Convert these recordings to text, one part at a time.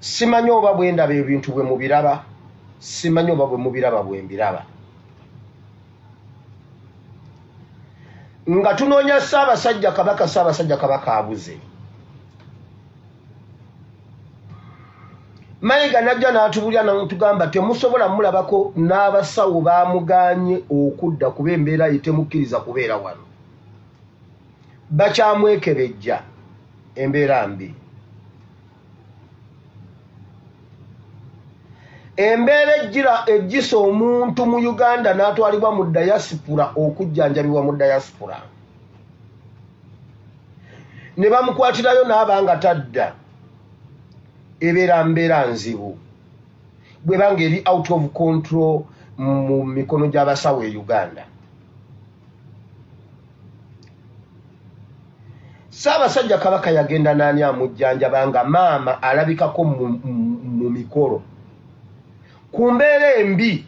simanyi oba bwe ndaba ebintu bwe mubiraba, simanyi oba bwe mubiraba bwe mbiraba. Nga tunoonya Ssaabasajja Kabaka, Ssaabasajja Kabaka abuze. Mayiga najja n'atubulya n'atugamba temusobola mulabako n'abasawo baamuganye okudda kuba embeera ye temukkiriza kubeera wano. Bakyamwekebejja embeera mbi. Embeera ejjisa omuntu mu Uganda n'atwalibwa mu diaspora okujjanjabibwa mu diaspora. Ne bamukwatirayo n'abanga tadda. Ebeera mbeera nzibu. Bwe banga eri out of control mu mikono gy'abasawo e Uganda. Ssaabasajja Kabaka yagenda n'ani amujjanjaba nga maama alabikako mu mikolo. Ku mbeera embi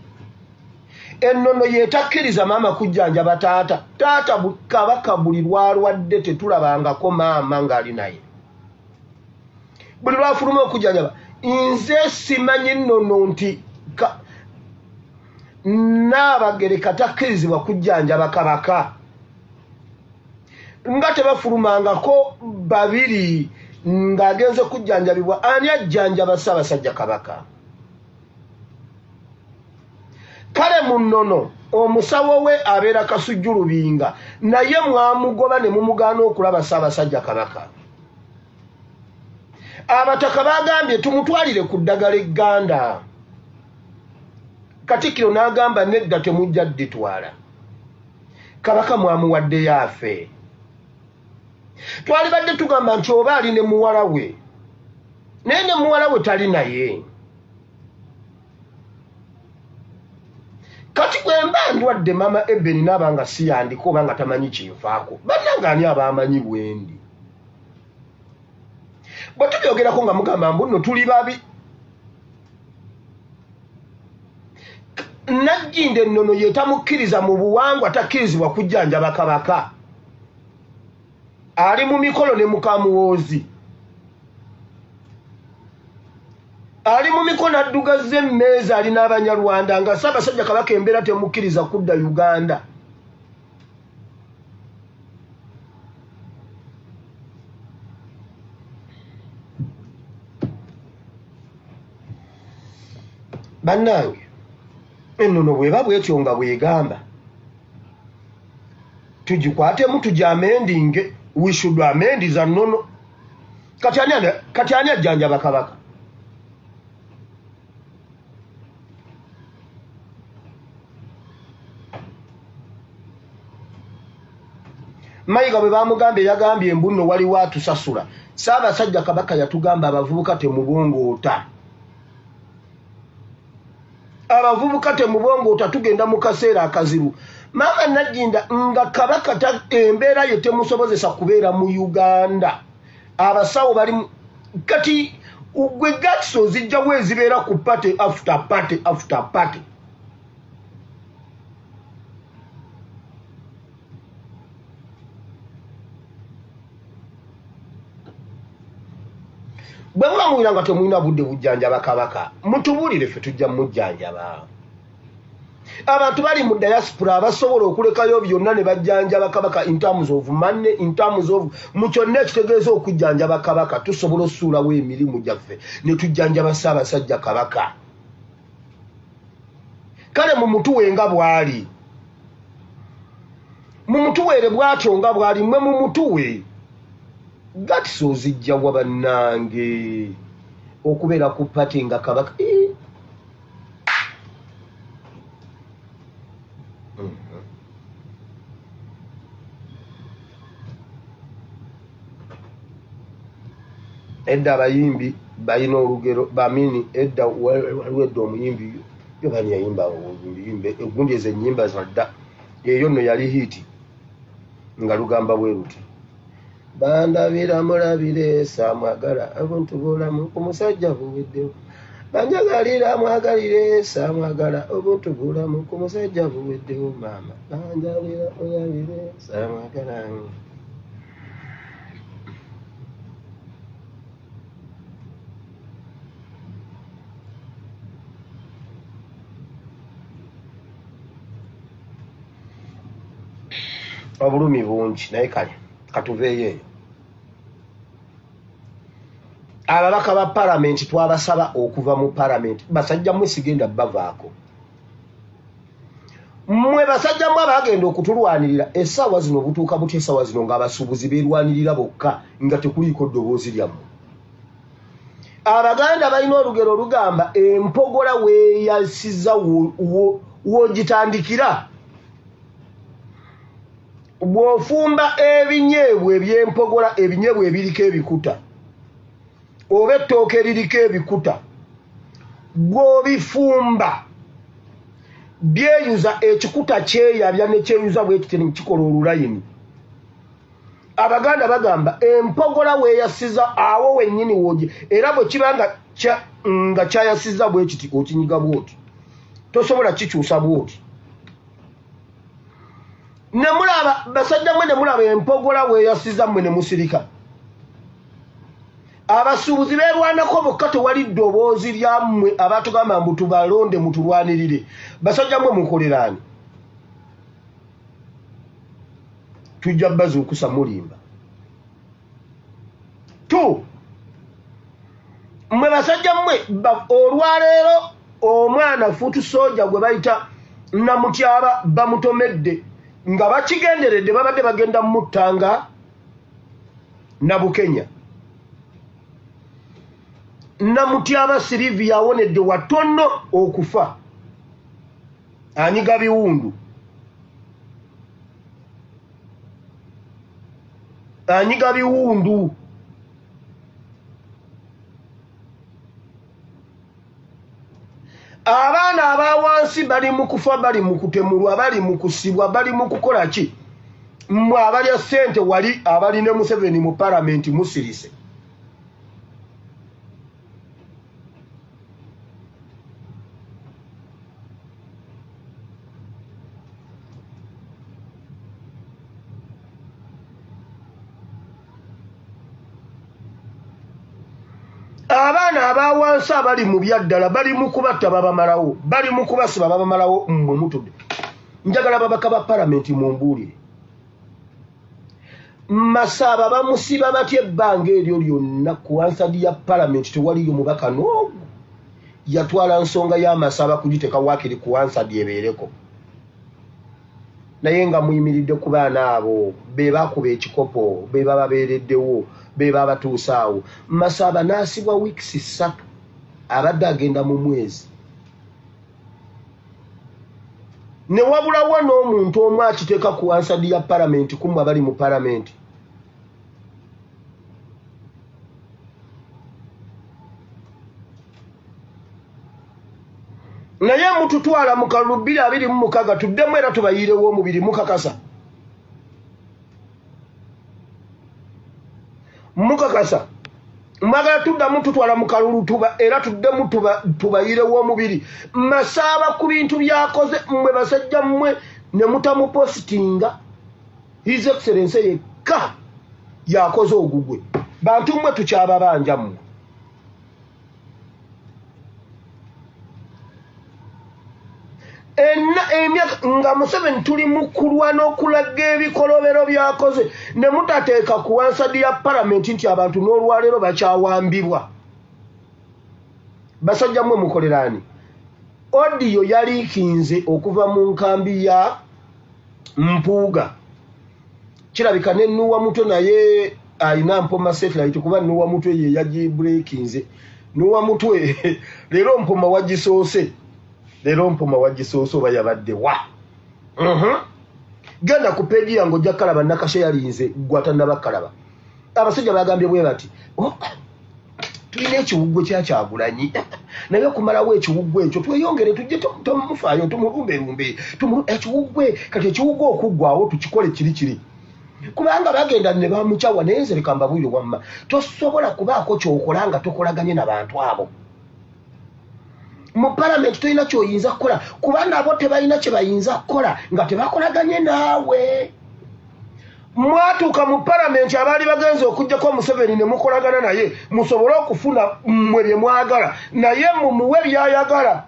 ennono yeetakkiriza maama kujjanjaba taata. Taata Kabaka buli lwalwadde tetulabangako maama ng'ali naye. Buli lwafuluma okujjanjaba nze simanyi nnono nti Nnaabagereka takkirizibwa kujjanjaba Kabaka. Nga tebafulumangako babiri ng'agenze kujjanjabibwa, ani ajjanjaba Ssaabasajja Kabaka? Kale mu nnono omusawo we abeera Kasujjulubinga, naye mwamugoba ne mumugaana okulaba Ssaabasajja Kabaka. Abataka bagambye tumutwalire ku ddagala egganda. Katikkiro n'agamba nedda temujja dditwala. Kabaka mwamuwaddeyo afe. Twalibadde tugamba nti oba ali ne muwala we, naye ne muwala we tali naye. Kati bwe mba ndwadde mama Ebeni n'abanga siyandika oba nga tamanyi kinfaako, bannange ani abamanyi bwendi? Bwe tubyogerako nga mugamba mbu nno tuli babi. Nagginda ennono ye tamukkiriza mu buwangwa, takkirizibwa kujjanjaba Kabaka. Ali mu mikolo ne Mukamuwoozi. Ali mu mikono addugazza emmeeza ali n'Abanyarwanda nga Ssaabasajja Kabaka embeera temukkiriza kudda Uganda. Bannange, ennono bw'eba bw'etyo nga bw'egamba, tugikwatemu tugyamendinge. We should amendiza nnono. Kati ani ajjanjaba Kabaka? Mayiga bwe bamugambye yagambye embu nno waliwo atusasula. Ssaabasajja Kabaka yatugamba abavubuka temubongoota. Abavubuka temubongoota, tugenda mu kaseera akazibu. Maama Nagginda nga Kabaka embeera ye temusobozesa kubeera mu Uganda. Abasawo bali kati gwe gatso zijjawo ezibeera ku party after party after party. Bwe muba muwira nga temulina budde bujjanjaba Kabaka, mutubuulire ffe tujja mujjanjaba. Abantu bali mu diaspora abasobola okulekayo byonna ne bajjanjaba Kabaka in terms of money, in terms of mu kyonna ekitegeeza okujjanjaba Kabaka, tusobola ossuulawo emirimu gyaffe ne tujjanjaba Ssaabasajja Kabaka. Kale mu mutuwe nga bw'ali, mu mutuweere bw'atyo nga bw'ali, mmwe mu mutuwe gatso zijjawa bannange okubeera ku pati nga Kabaka. Edda abayimbi balina olugero bamini, edda waliwo edda omuyimbi yo bani yayimba oluyimbe egundi ezo ennyimba zadda eyo nno yali hiti nga lugamba bwe ruti: bandabira mulabire saamwagala obuntu bulamu ku musajja buweddewo, banjagalira mwagalire saamwagala obuntu bulamu ku musajja buweddewo, maama banjabira olabire saamwagala. obulumi bungi naye kale katuveeyo eyo. Ababaka ba palamenti twabasaba okuva mu palamenti. Basajja mmwe sigenda bavaako. Mmwe basajja mmwe abagenda okutulwanirira essaawa zino obutuuka buti essaawa zino ng'abasuubuzi beerwanirira bokka nga tekuliiko ddoboozi lyammwe. Abaganda balina olugero olugamba empogola weeyasiza w'ogitandikira. Bw'ofumba ebinyeebwa eby'empogola, ebinyeebwa ebiriko ebikuta oba ettooke eririko ebikuta, bw'obifumba byeyuza ekikuta kyeyabya ne kyeyuza bwe kityo kikola olulayini. Abaganda bagamba empogola weeyasiza awo wennyini woogi, era bwe kiba nga kyayasiza bwe kiti okinyiga bwoti, tosobola kikyusa bwoti. Ne mulaba basajja mmwe, ne mulaba empogola weeyasiza mmwe ne musirika. Abasuubuzi beerwanako bokka, tewali ddoboozi lyammwe abatugamba mbu tubalonde mutulwanirire. Basajja mmwe mukoleraani? Tujja bazuukusa mulimba. Mmwe basajja mmwe olwaleero omwana fuutu soja gwe bayita Namutyaba bamutomedde nga bakigenderedde, babadde bagenda muttanga Nabukenya. Namutyaba Silivia awonedde watono okufa, anyiga biwundu, anyiga biwundu. Abaana abawansi bali mu kufa, bali mu kutemulwa, bali mu kusibwa, bali mu kukola ki? Mmwe abalya ssente wali abali ne Museveni mu palamenti musirise. Abaana abawansi abali mu byaddala bali mu kubatta babamalawo, bali mu kubasiba babamalawo. Mmwe mutudde. Njagala babaka ba palamenti mumbuulire, Masaba bamusiba batya ebbanga eryo lyonna ku ansadi ya palamenti tewaliyo mubaka n'omu yatwala nsonga ya Masaba kugiteeka waakiri ku ansadi ebeereko. Naye nga muyimiridde ku baana abo be bakuba ekikopo, be bababeereddewo, be babatuusaawo. Masaba n'asibwa wiikisi 3, abadde agenda mu mwezi. Ne wabulawo n'omuntu omu akiteeka ku ansadi ya palamenti kumwe abali mu palamenti. Naye mututwala mu kalulu 226 tuddemu era tubayiirewo omubiri mukakasa. Mukakasa. Mwagala tuddamu tutwala mu kalulu era tuddemu tubayiirewo omubiri. Masaba ku bintu byakoze mmwe basajja mmwe ne mutamupositinga. His Excellency yekka yakoze ogugwe. Bantu mmwe tukyababanja mmwe. Emyaka nga Museveni tuli mu kulwa n'okulaga ebikolobero byakoze ne mutateeka ku ansadi ya palamenti nti abantu n'olwaleero bakyawambibwa. Basajja mmwe mukoleraani? Odiyo yaliikinze okuva mu nkambi ya Mpuuga. Kirabika ne Nuwa Mutwe naye alina Mpoma satellite kuba Nuwa Mutwe ye yagibreakinze. Nuwa Mutwe leero Mpoma wagisoose. Leero Mpoma wagisooso bayabadde wa. Genda ku peji yango ojja kalaba Nakasha yalinze gwata nabakalaba. Abasajja bagambye bwe bati, tulina ekiwuggwe Kyagulanyi naye okumalawo ekiwuggwe ekyo tweyongere tujje tomufaayo tumulumberumbe ekiwuggwe kati ekiwuggwe okuggwawo tukikole kiri. Kubanga bagenda ne bamukyawa naye nze leka mbabwire wamma tosobola kubaako kyokola nga tokolaganye n'abantu abo. Mu palamenti toyina kyoyinza kukola kubanga abo tebalina kye bayinza kukola nga tebakolaganye naawe. Mwatuuka mu palamenti abaali bagenze okujjako Museveni ne mukolagana naye musobole okufuna mmwe bye mwagala naye mumuwe byayagala.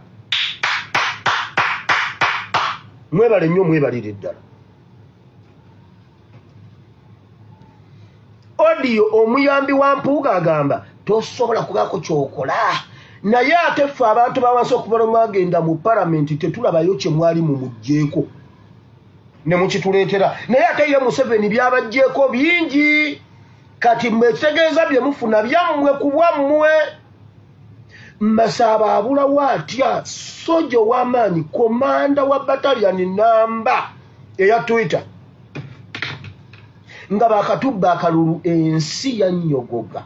Mwebale nnyo mwebalire ddala. audio omuyambi wa Mpuuga agamba tosobola kubaako kyokola naye ate ffe abantu bawansi okuva mwagenda mu palamenti tetulabayo kye mwali mumugjeeko ne mukituleetera naye ate ye Museveni byabajjeeko bingi kati mwetegeeza bye mufuna byammwe ku bwammwe. Masaba abulawo atya soja w'amaanyi komanda wa battalion namba eya Twitter nga bakatubba akalulu ensi yannyogoga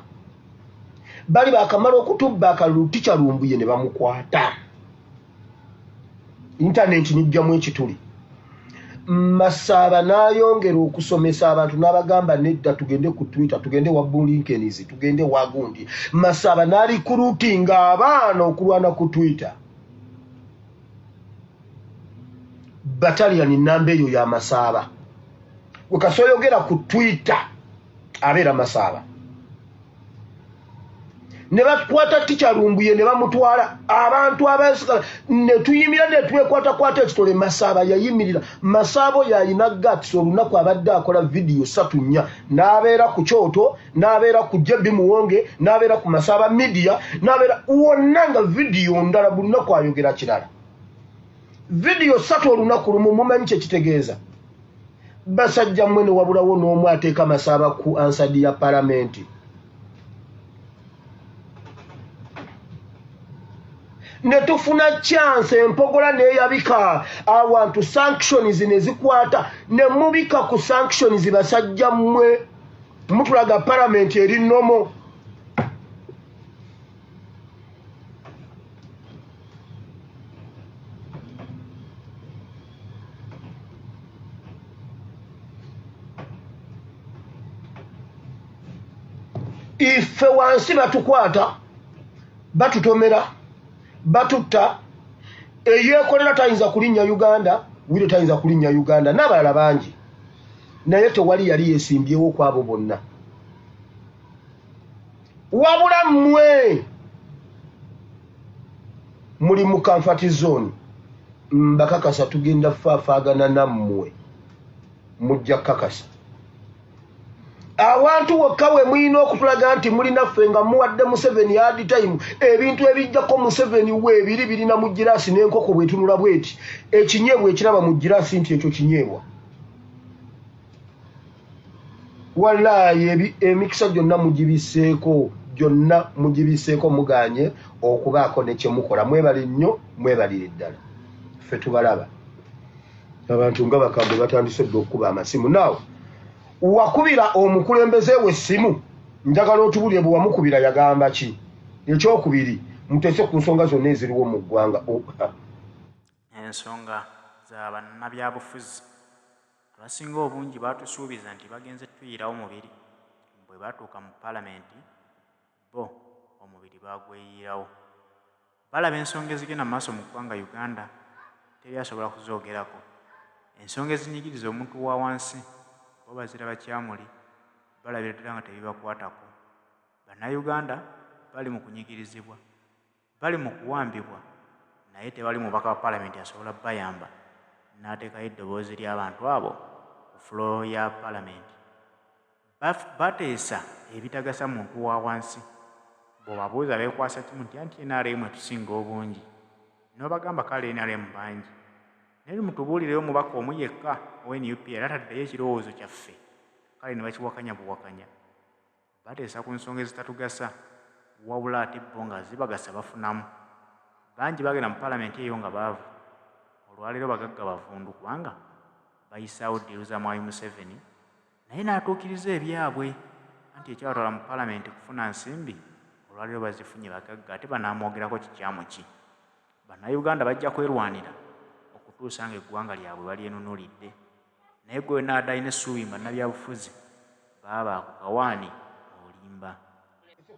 bali bakamala okutubba akalulu tikyalumbuye ne bamukwata internet nijjamu ekituli. Masaba n'ayongera okusomesa abantu n'abagamba nedda tugende ku Twitter tugende wa Bulinkenizi tugende wa gundi. Masaba n'alikulutinga abaana okulwana ku Twitter. Battalion namba eyo ya Masaba wekasoyogera ku Twitter abeera Masaba ne bakwata tikyalumbuye ne bamutwala abantu abasikala ne tuyimira ne twekwata ekitole. Masaba yayimirira. Masabo yayina guts olunaku abadde akola video 3 n'abeera ku Kyoto n'abeera ku Jebi Muwonge n'abeera ku Masaba media n'abeera wonna nga video ndala buli lunaku ayogera kirala. Video 3 olunaku lumu mumanyi kye kitegeeza. Basajja mmwe ne wabulawo n'omu ateeka Masaba ku ansadi ya palamenti. Ne tufuna chance empogola neyabika awantu sanctions ne zikwata ne mubika ku sanctions basajja mmwe mutulaga parliament eri nomo. Ife wansi batukwata batutomera batutta eyekolera tayinza kulinnya Uganda wile tayinza kulinnya Uganda n'abalala bangi naye tewali yali yesimbyewo kwabo bonna wabula mmwe muli mu comfort zone. Mbakakasa tugenda fafaagana nammwe mujja kakasa awantu wokkawe mwina okutulaga nti muli naffe nga muwadde Museveni hard time ebintu ebijjako Museveni we biri birina mu girasi n'enkoko bwetunula bweti ekinyeebwa ekiraba mu girasi nti ekyo kinyeebwa. Wallahi emikisa gyonna mugibiseeko muganye okubaako ne kyemukola. Mwebali nnyo mwebalire ddala ffe tubalaba abantu nga bakambwe batandise dde okukuba amasimu. Naawe wakubira omukulembeze w'essimu njagala otubulye bwe wamukubira yagamba ki? Ekyokubiri mutese ku nsonga zonna eziriwo mu ggwanga. Ensonga za bannabyabufuzi abasinga obungi baatusuubiza nti bagenze tuyirawo mubiri bwe batuuka mu palamenti bo omubiri bagweyirawo. Balaba ensonga ezigenda mu maaso mu ggwanga Uganda teri asobola kuzoogerako. Ensonga ezinyigiriza omuntu wa wansi bo baziraba kyamuli balabira ddala nga tebibakwatako. Bannayuganda bali mu kunyigirizibwa bali mu kuwambibwa naye tebali mubaka wa palamenti asobola bayamba n'ateekayo eddoboozi ly'abantu abo ku fulo ya palamenti. Bateesa ebitagasa muntu wa wansi. Bw'obabuuza beekwasa kimu nti anti NRM etusinga obungi n'obagamba kale NRM bangi naye mutubuulireyo omubaka omu yekka owa NUP era taddayo ekirowoozo kyaffe kale ne bakiwakanya buwakanya. Bateesa ku nsonga ezitatugasa wabula ate bo nga zibagasa bafunamu. Bangi bagenda mu palamenti eyo nga baavu. Olwaleero bagagga bavundu kubanga bayisaawo ddiiru za Mwami Museveni naye n'atuukiriza ebyabwe anti ekyabatwala mu palamenti kufuna nsimbi olwaleero bazifunye bagagga ate banaamwogerako kikyamu ki. Bannayuganda bajja kwerwanira okutuusa nga eggwanga lyabwe balyenunulidde naye gwe naaddayi n'essuubi bannabyabufuzi baaba ku kawaani olimba.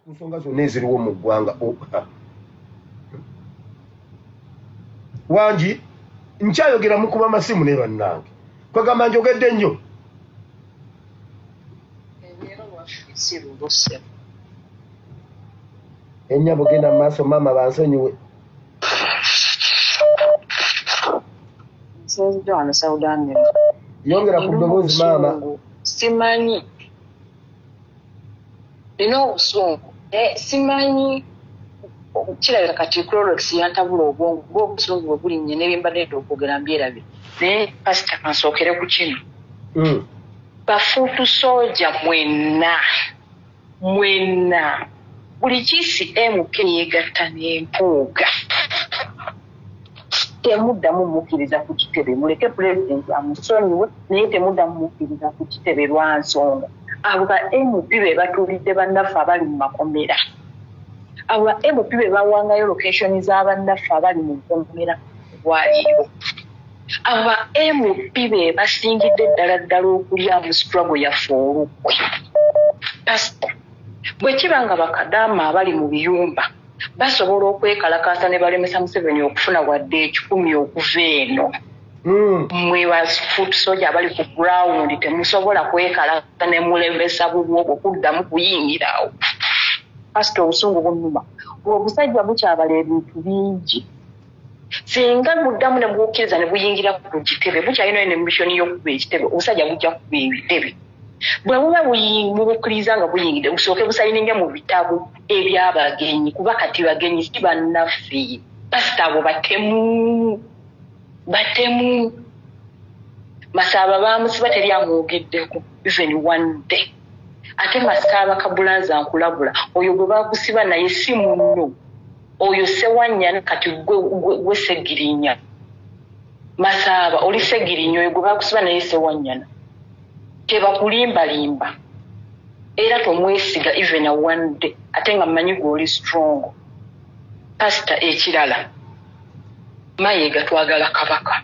Ku nsonga zonna eziriwo mu ggwanga wangi nkyayogera mukuba masimu ne bannange kwegamba njogedde nnyo. Ennyabo genda mu maaso maama bansonyiwe. Yongera ku ddoboozi maama. Simanyi obusungu simanyi kirabika kati Clorox yantabula obwongo bw'obusungu bwe bulinnye n'ebyembadde okwogera mbyerabye naye pasita kansookere ku kino bafuutu sooja mwenna buli GCM yeegatta n'empuuga temuddamu mukkiriza ku kitebe muleke pulezidenti amusonyiwe naye temuddamu mukkiriza ku kitebe lwa nsonga abo ba MP be batuulidde bannaffe abali mu makomera abo ba MP be bawangayo location z'abannaffe abali mu makomera waliyo abo ba MP be basingidde ddala okulya mu struggle yaffe olukwe pasita bwe kiba nga bakadaama abali mu biyumba basobola okwekalakaasa ne balemesa Museveni okufuna wadde 10 okuva eno mwe bafuutu soja abali ku ground temusobola kwekalakaasa ne mulemesa bubwo okuddamu kuyingirawo pasita obusungu bunnuma obusajja bukyabala ebintu bingi singa muddamu ne bwokiriza ne buyingira ku kitebe bukyalina ne mishoni y'okuba ekitebe obusajja bujja kuba ebitebe bwe buba bubukkiriza nga buyingidde busooke busayininge mu bitabo ebyabagenyi kuba kati bagenyi si bannaffe pasita abo batemu Masaba bamusiba teri amwogeddeko even one day ate Masaba Kabulanza nkulabula oyo gwe bakusiba naye si munno oyo Sewanyana kati gwe Segirinya Masaba oli Segirinya oyo gwe bakusiba naye Sewanyana tebakulimbalimba era tomwesiga even a one day ate nga mmanyi gw'oli strong pasita ekirala Mayiga twagala kabaka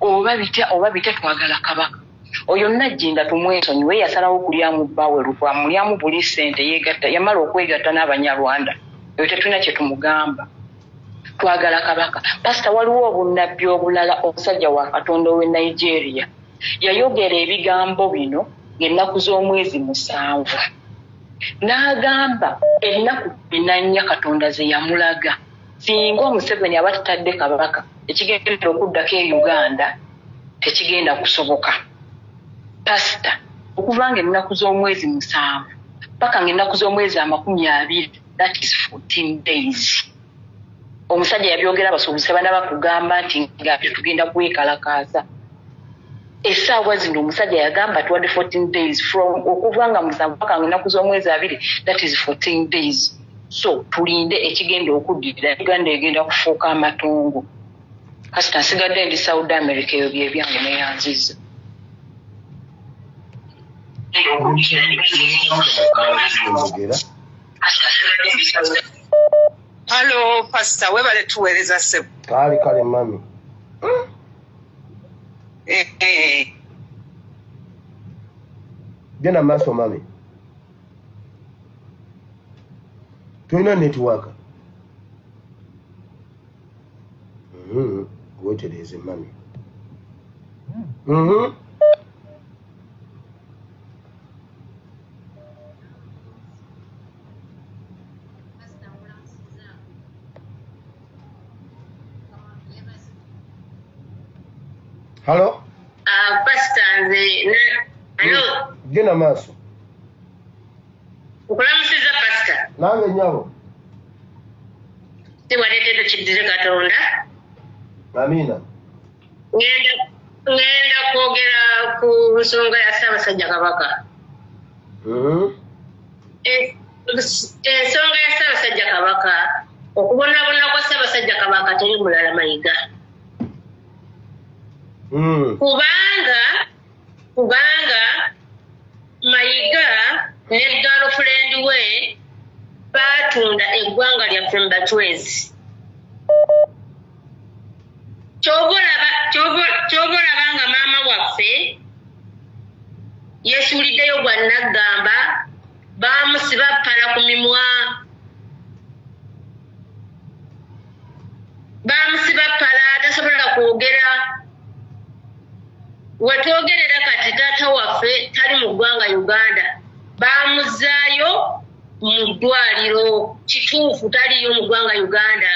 oba bita twagala kabaka oyo Najjinda tumwesonyiwe yasalawo kulyamu bbawe lukwa mulyamu buli ssente yeegatta yamala okwegatta n'Abanyarwanda oyo tetulina kye tumugamba twagala kabaka pasita waliwo obunnabbi obulala omusajja wa Katonda w'e Nigeria yayogera ebigambo bino ng'ennaku z'omwezi 7 n'agamba ennaku 4 Katonda ze yamulaga singa Museveni aba tatadde kabaka ekigenda okuddako e Uganda tekigenda kusoboka pasita okuva ng'ennaku z'omwezi 7 paka ng'ennaku z'omwezi 20 that is 14 days omusajja yabyogera abasuubuzi bana bakugamba nti nga tugenda kwekalakaasa essaawa zino omusajja yagamba tuwadde 14 days from okuva nga 7 paka ng'ennaku z'omwezi 2 that is 14 days so tulinde ekigenda okuddira Uganda egenda kufuuka amatongo kasita nsigadde ndi Saudi America eyo byebyange neyanziza Hello pastor webale tuweereza ssebo kale mami Gena maaso mami tulina network wetereze mami Hello? Pastor, hello? Gena maaso. Okulamusiza pastor. Nange nyabo. Tiwaletedde kiddize Katonda. Amina. Ngenda kwogera ku nsonga ya Ssaabasajja Kabaka. Ensonga ya Ssaabasajja Kabaka okubonabona kwa Ssaabasajja Kabaka teri mulala Mayiga. Kubanga Mayiga ne girlfriend we batunda eggwanga lyaffe mu batwezi. Kyobolaba nga maama waffe yesuuliddeyo gwa Naggamba bamusiba ppala ku mimwa. Bamusiba ppala tasobola kwogera. Wetwogerera kati taata waffe tali mu ggwanga Uganda bamuzaayo mu ddwaliro kituufu taliyo mu ggwanga Uganda.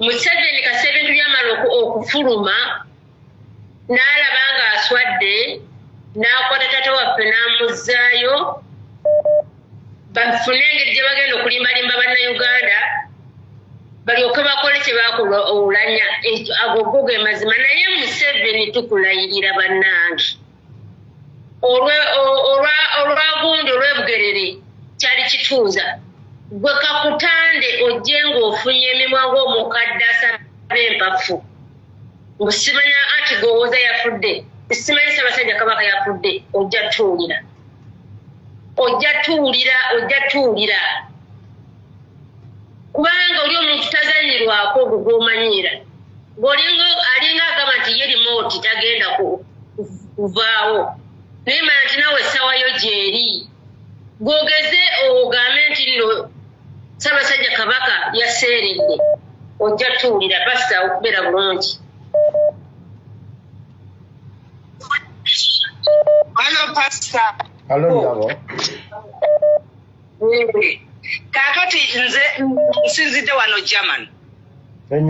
Museveni kasi ebintu byamala okufuluma n'alaba nga aswadde n'akwata taata waffe n'amuzaayo bafune engeri gye bagenda okulimbalimba bannayuganda balyoke bakole kye bakulanya ago ge mazima naye Museveni tukulayirira bannange olwagundi olwebugerere kyali kituuza gwe kakutande ojje ng'ofunye emimwa ng'omukadde asaba empafu ngusimanya anti gowooza yafudde simanyi Ssaabasajja Kabaka yafudde ojja tuwulira kubanga oli omuntu tazanyirwako ogwo gw'omanyira alinga agamba nti ye remote tagenda kuvaawo naye manya nti nawe essawayo gyeri gwogeze ogambe nti nno Ssaabasajja Kabaka yaseeredde ojja tuwulira pasita okubeera bulungi. Hello, Pastor. Hello, Nyabo. Kakati nze nsinzidde wano German.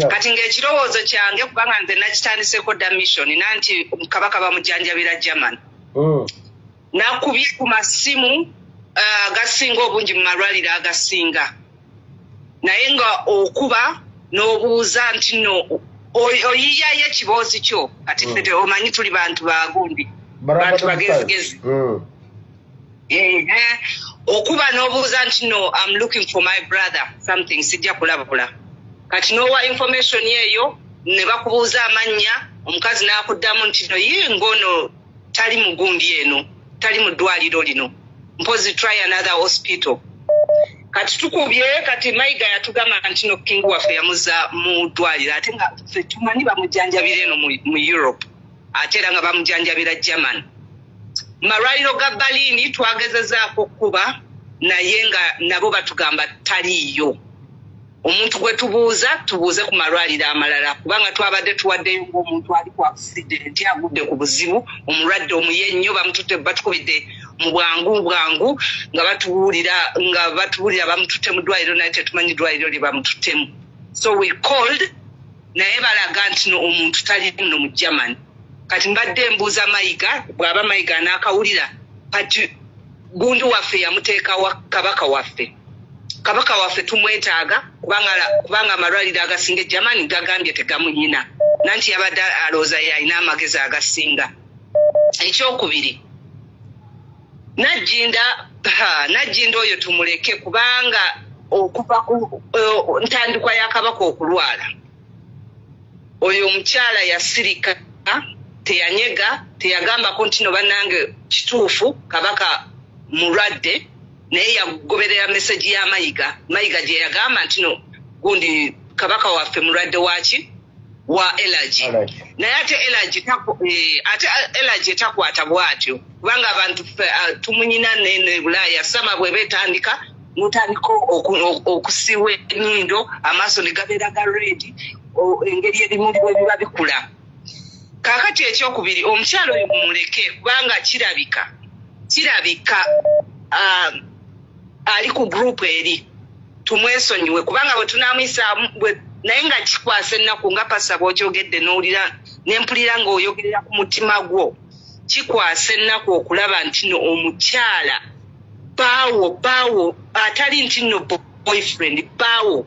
Kati ng'ekirowoozo kyange kubanga nze nakitandiseko dda mission nanti Kabaka bamujanjabira German. Nakubye ku masimu agasinga obungi mu malwaliro agasinga. Naye nga okuba n'obuuza nti no oyiyayo ekiboozi kyo kati ffe omanyi tuli bantu bagundi bantu bagezigezi. Okuba n'obuuza nti no I'm looking for my brother something sijja kulabula kati n'owa information eyo ne bakubuuza amannya omukazi n'akuddamu nti no ye ngono tali mu gundi eno tali mu ddwaliro lino mpozi try another hospital. Kati tukubye kati Mayiga yatugamba nti no King waffe yamuza mu ddwaliro ate nga ffe tumanyi bamujanjabira eno mu Europe ate era nga bamujanjabira German. Malwaliro ga Berlin twagezezaako okuba naye nga nabo batugamba taliiyo. Omuntu gwe tubuuze ku malwaliro amalala kubanga twabadde tuwaddeyo ng'omuntu ali ku accident agudde ku buzibu omulwadde omuye nnyo bamututte batukubidde mu bwangu nga batubuulira bamututte mu ddwaliro naye tetumanyi ddwaliro lye bamututtemu. So we called naye balaga nti no omuntu tali nno mu Germany. Kati mbadde mbuuza Mayiga bw'aba Mayiga n'akawulira kati gundi waffe yamuteeka wa Kabaka waffe tumwetaaga kubanga amalwaliro agasinga e Germany gagambye tegamuyina nanti yabadde alooza yalina amagezi agasinga. Ekyokubiri Najjinda oyo tumuleke kubanga okuva ku ntandikwa ya Kabaka okulwala oyo omukyala yasirika teyanyega teyagambako nti no bannange kituufu Kabaka mulwadde naye yagoberera meseji ya Mayiga gye yagamba nti no gundi Kabaka waffe mulwadde waki wa allergy naye ate allergy etakwata bwatyo kubanga abantu tumunyina ne Bulaaya sama bwe betandika mutandika okusiwa ennyindo amaaso ne gabeera ga red engeri ebimuli bwe biba bikula. Kaakati ekyokubiri omukyalo oyo mumuleke kubanga kirabika ali ku group eri tumwesonyiwe kubanga bwe tunamuyisaamu naye nga kikwasa ennaku nga pasa bw'okyogedde n'owulira n'empulira ng'oyogerera ku mutima gwo kikwasa ennaku okulaba nti no omukyala baawo atali nti no boyfriend baawo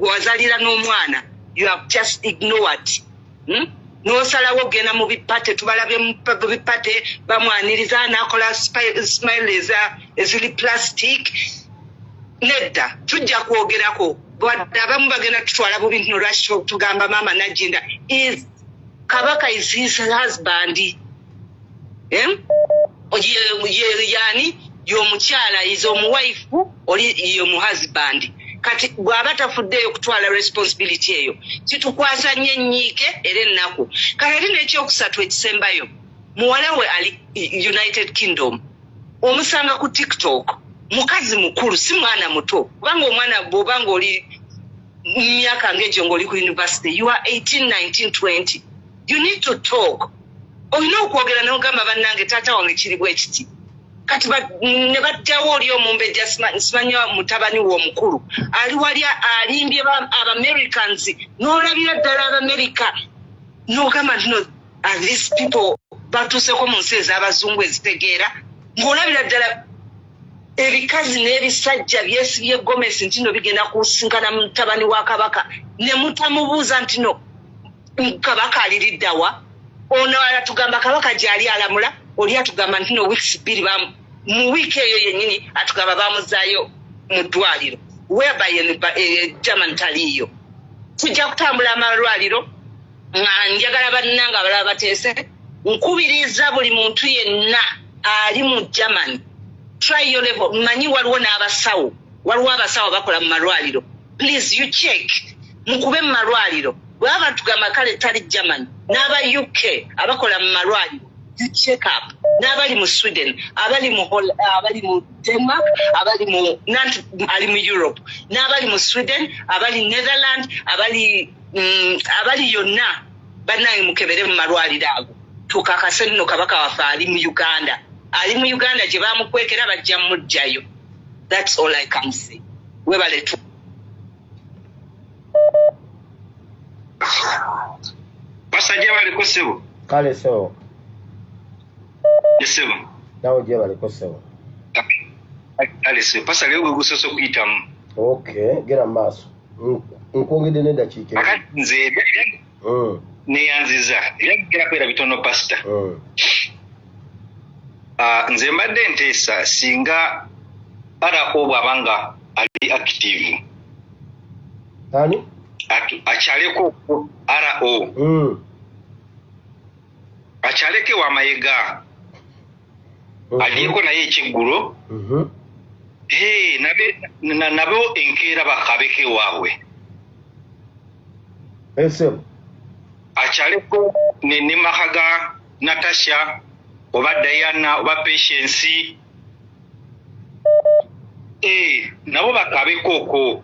wazalira n'omwana you have just ignored n'osalawo ogenda mu bipate tubalabye mu bipate bamwaniriza n'akola smile eziri plastic nedda tujja kwogerako wadde abamu bagenda tutwala bubi ntino lwaki tugamba maama Najjinda Kabaka is his husband yani y'omukyala is omuwaifu oli y'omuhusband kati bw'aba tafuddeyo kutwala responsibility eyo kitukwasa nnyo ennyiike era ennaku kale ate n'ekyokusatu ekisembayo muwala we ali United Kingdom omusanga ku TikTok mukazi mukulu si mwana muto kubanga omwana bw'obanga oli mu myaka ng'egyo ng'oli ku university you are 18, 19, 20 you need to talk olina okwogera n'ogamba bannange taata wange kiri bwe kiti kati ne bajjawo oli omumbejja simanya mutabani w'omukulu ali wali alimbye Aba-Americans n'olabira ddala Aba-America n'ogamba nti no these people batuuseko mu nsi ez'abazungu ezitegeera ng'olabira ddala ebikazi n'ebisajja byesibye Gomez nti no bigenda kusinkana mutabani wa kabaka ne mutamubuuza nti no kabaka aliriddawa ono atugamba kabaka gyali alamula oli atugamba nti no weeks bbiri mu wiiki eyo yennyini atugamba bamuzaayo mu ddwaliro whereby German taliyo tujja kutambula amalwaliro nga njagala bannanga abalala bateese nkubiriza buli muntu yenna ali mu German try your level manyi waliwo n'abasawo waliwo abasawo bakola mu malwaliro please you check mukube mu malwaliro bwaba tugamba kale tali German n'aba UK abakola mu malwaliro you check up n'abali mu Sweden abali mu Denmark abali mu ali mu Europe n'abali mu Sweden abali Netherlands abali yonna bannange mukebere mu malwaliro ago tukakase nno kabaka wafe ali mu Uganda gye bamukwekera bajja mujjayo. That's all I can say. Webale tu. Pasa je baliko sebo. Kale sebo. Yesebo. Nawo je baliko sebo. Kale sebo. Pasa leo gusoso kuyitamu. Okay, gera maso. Nkwongedde n'eddakiika. Akati nze neyanziza. Era kwera bitono pasta. Nze mbadde nteesa singa RO bw'abanga ali active. Ani? Akyaleko RO. Akyaleke wa Mayiga. Aliko naye ekiggulo. Nabo enkeera bakabeke waabwe. Esebo. Akyaleko ne Makaga Natasha oba Diana oba Patience nabo bakabe koko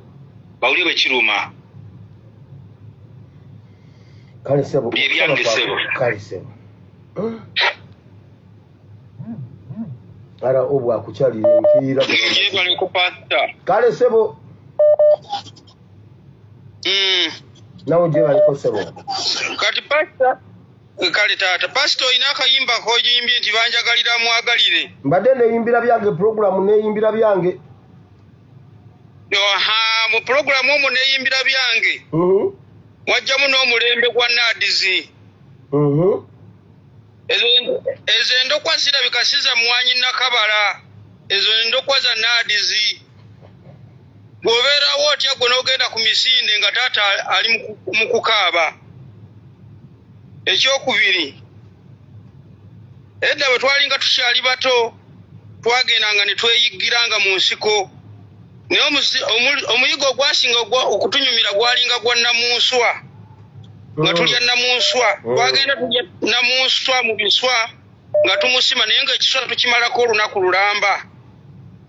bawulire bekiruma kale sebo ebyange sebo kale sebo ara obwa akukyalira enkiira bali ku pasta kale sebo nawo je baliko sebo kati pasta kale tata pasto ina kayimba kojimbye nti banjagalira mwagalire mbadde neyimbira byange program neyimbira byange mu program omwo neyimbira byange wajjamu n'omulembe gwa Nadizi ezo endokwa zirabika siza mwanyi Nakabala ezo endokwa za Nadizi bw'obeerawo otya gwe n'ogenda ku misinde nga taata ali mu kukaaba. Ekyokubiri edda bwe twalinga tukyali bato twagendanga ne tweyiggiranga mu nsiko naye omuyigo ogwasinga okutunyumira gwalinga gwa Namunswa nga tulya Namunswa twagenda tulya Namunswa mu biswa nga tumusima naye nga ekiswa tukimalako olunaku lulamba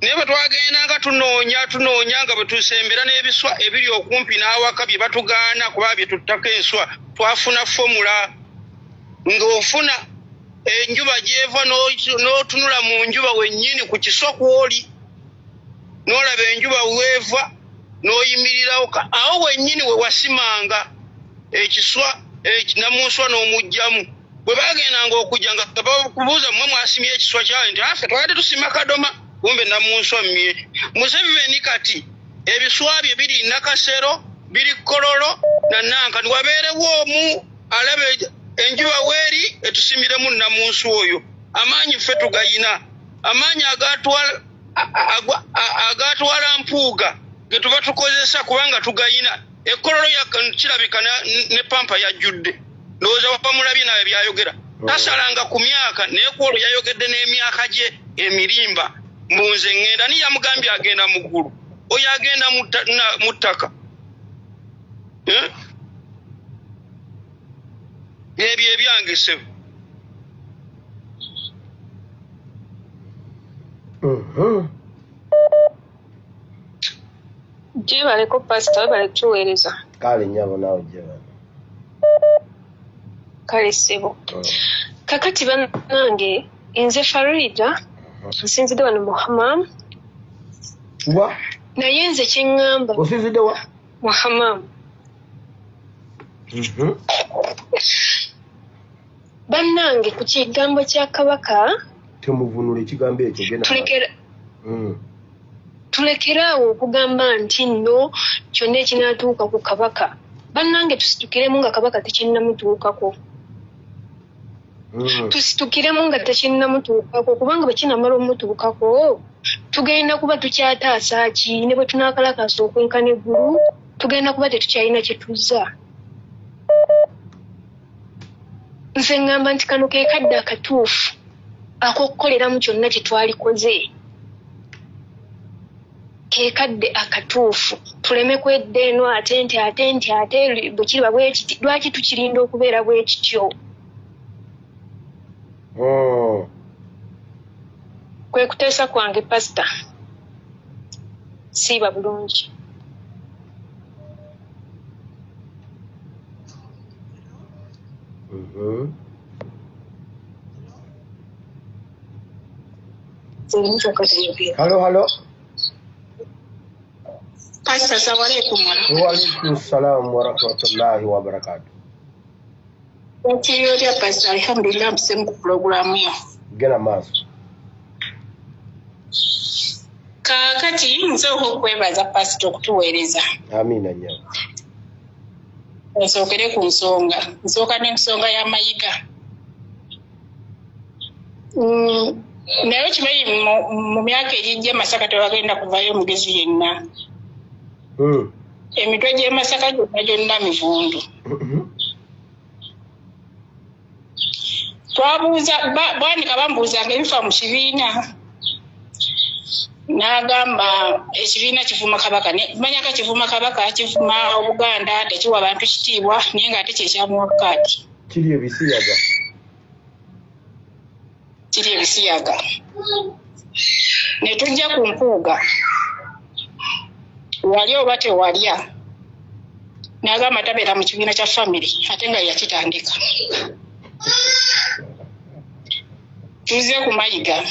naye bwe twagendanga tunoonya nga bwe tusembera n'ebiswa ebiri okumpi n'awaka bye batugaana kuba bye tuttako enswa twafuna fomula ng'ofuna enjuba gy'eva n'otunula mu njuba wennyini ku kiswa kw'oli n'olaba enjuba weeva n'oyimirirawo awo wennyini we wasimanga ekiswa Namunswa n'omugjamu bwe bagendanga okujja nga bakubuuza mmwe mwasimye ekiswa kyawe nti afe twali tusima Kadoma kumbe Namunswa mmye Museveni kati ebiswa bye biri Nakasero biri Kololo na Nanka niwabeerewo omu alabe enjuba weeri etusimiremu Namunswa oyo amaanyi ffe tugayina amaanyi agatwala Mpuuga ge tuba tukozesa kubanga tugayina Ekololo kirabika ne pampa yajjudde ndowooza wapamulabye nawe byayogera tasalanga ku myaka naye kwolwo yayogedde n'emyaka gye emirimba mbunze ŋŋenda ni yamugambye agenda mu ggulu oyo agenda mu ttaka ebyo ebyange sebo je baleko pastor bale tuweereza kale nyabo nawe je bana kale sebo kakati banange inze Farida nsinzidde wano Muhammam wa naye nze kyeŋŋamba osinzidde wa Muhammam bannange ku kigambo kya kabaka temuvunula ekigambo ekyo genda tulekera Tulekeraawo okugamba nti nno kyonna ekinaatuuka ku kabaka. Bannange tusitukiremu nga kabaka tekinnamutuukako. Tusitukiremu nga tekinnamutuukako kubanga bwe kinamala omutuukako tugenda kuba tukyataasa ki ne bwe tunaakalakasa okwenkana eggulu tugenda kuba tetukyalina kye tuzza. Nze ngamba nti kano ke kadde akatuufu ak'okukoleramu kyonna kye twalikoze. Ke kadde akatuufu tuleme kwedda eno ate bwe kiriba bwe kiti lwaki tukirinda okubeera bwe kityo. Kwe kuteesa kwange pasita siiba bulungi. Halo. Pastor, assalamu alaikum. Wa alaikum salam wa rahmatullahi wa barakatuh. Wakiriyo lya pastor, alhamdulillah mpise mu programu yo. Gena maaso. Kakati nsobola okwebaza pastor okutuweereza. Amina nnyo. Osookere ku nsonga. Nsooka n'ensonga y'amayiga. Naye kimanyi mu myaka egijja Masaka tewagenda kuvayo mugezi yenna. Emitwe gy'e Masaka gyonna mivundu. Twabuuza bwanika bambuuzanga ebifa mu kibiina. N'agamba ekibiina kivuma kabaka. Manyaka kivuma kabaka, kivuma Obuganda, tekiwa abantu kitiibwa naye ng'ate kyekyamuwa kaati. Kiri ebisiyaga. Ne tujja ku mpuuga. Wali oba tewalya. N'agamba tabeera mu kibiina kya family ate nga yakitandika. Tuze ku mayiga.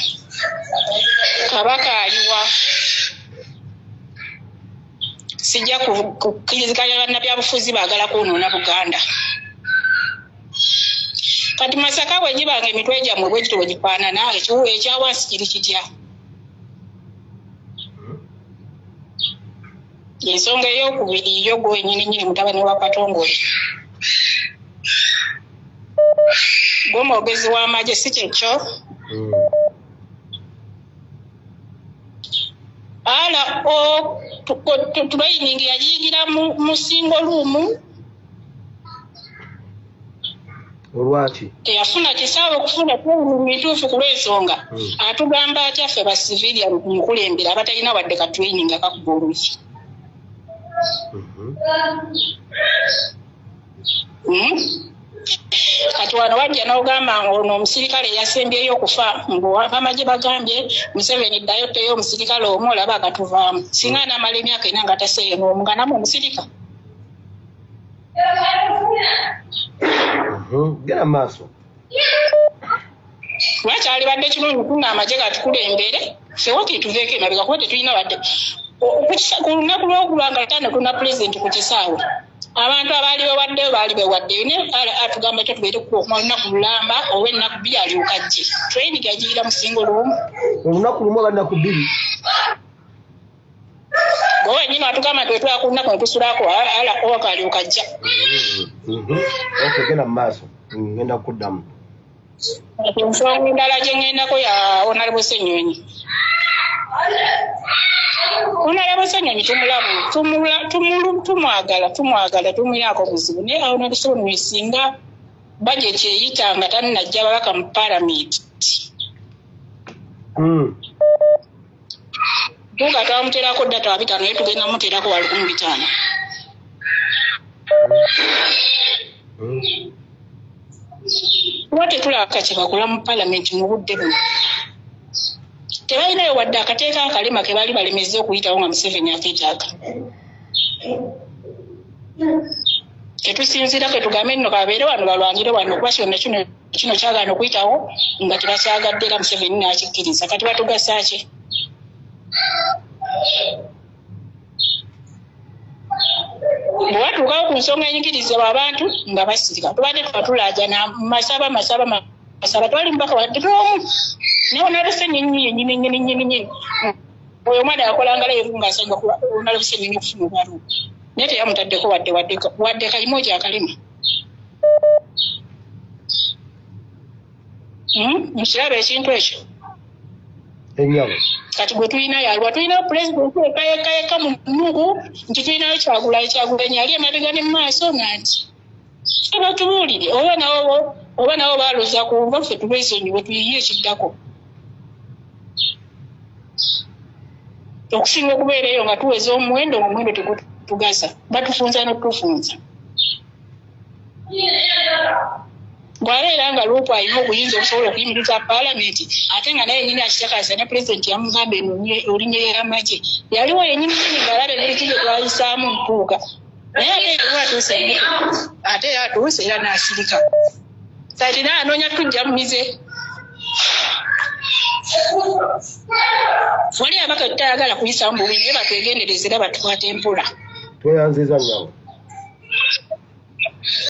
Kabaka aliwa. Sijja kukkiriziganya bannabyabufuzi baagala kwonoona Buganda. Kati Masaka bwe gibanga emitwe gyammwe bwe gito bwe gifaanana ekyawansi kiri kitya. Ensonga ey'okubiri yo gwennyini mutabani wa Katongole. Gw'omwogezi w'amagye si kyekyo. Tubayiningi yayigira mu single room. Olwaki? Teyafuna kisaawe okufuna mituufu ku lw'ensonga. Atugamba atya ffe ba civilian mukulembera abatalina wadde ka training akakuba oluyi. Kati wano wajja n'ogamba ono omusirikale eyasembyeyo okufa abamagye bagambye Museveni ddayo teyo omusirikale omu olaba akatuvaamu. Singa n'amala emyaka ena nga taseeyo n'omuganamu omusirika. Gena maaso. Lwaki badde kirungi kuna amagye gatukulembere ffe waki tuveeko emabega kuba tetulina wadde ku lunaku lw'okulwanga ttaano tulina pulezidenti ku kisaawe. Abantu abaaliwo baddeyo baali bewaddeyo naye atugamba ekyo tubeere kuba olunaku lulamba oba ennaku bbiri alyoka ajje. Training yagiira mu single room. Olunaku lumu oba ennaku bbiri? Gwe wennyini atugamba nti wetwala ku lunaku ne tusulako owaka alyoka ajja. Genda mu maaso ngenda kukuddamu. Ensonga endala gye ŋŋendako ya Honorable Ssenyonyi. Honorable Ssenyonyi tumwagala tumuyako buzibu naye Honorable Ssenyonyi singa bajeti eyita nga tannajja babaka mu Parliament. Tuga twamuteerako ddata wa 5 naye tugenda muteerako wa 15. Wate tulaka kyebakula mu Parliament mu budde buno. Tebalinayo wadde akateeka akalema ke baali balemezza okuyitawo nga Museveni akeetaaga. Tetusinziirako tugambe nno kabeere wano balwanire wano kuba kyonna kino kyagaana okuyitawo nga tebakyagadde era Museveni n'akikkiriza. Kati batugasa ki? Bwe watuukawo ku nsonga enyigiriza abantu nga basirika tubadde twatulaajana masaba twali mubaka wadde n'omu naye Honorable Ssenyonyi yennyini. oyo omwana yakolanga leevu ng'asanga olunala busemenya okufuna obwaluu naye teyamutaddeko wadde kayimoja akalema mukiraba ekintu ekyo ennyabo kati gwe tulina yalwa tulina pulezidenti ekayekayeka mu nnugu nti tulinayo kyagulanyi ali emabega ne mu maaso nga nti batubuulire oba nabo baalooza ku baffe tubesonyiwe tuyiye ekiddako okusinga okubeera eyo nga tuweza omuwendo tegutugasa batufunza notufunza bw'abeera nga luupu alina obuyinza obusobola okuyimiriza paalamenti ate nga naye yennyini akitakasa ne pulezidenti yamugamba enonye olinnya y'amagye yaliwo yennyini ng'alaba ebiriki bye twayisaamu ntuuka naye ate atuuse era n'asirika kati naanoonya tujja mumize wali abaka tutayagala kuyisamu bubi naye batwegendereze era batukwata empola tweyanziza nyawo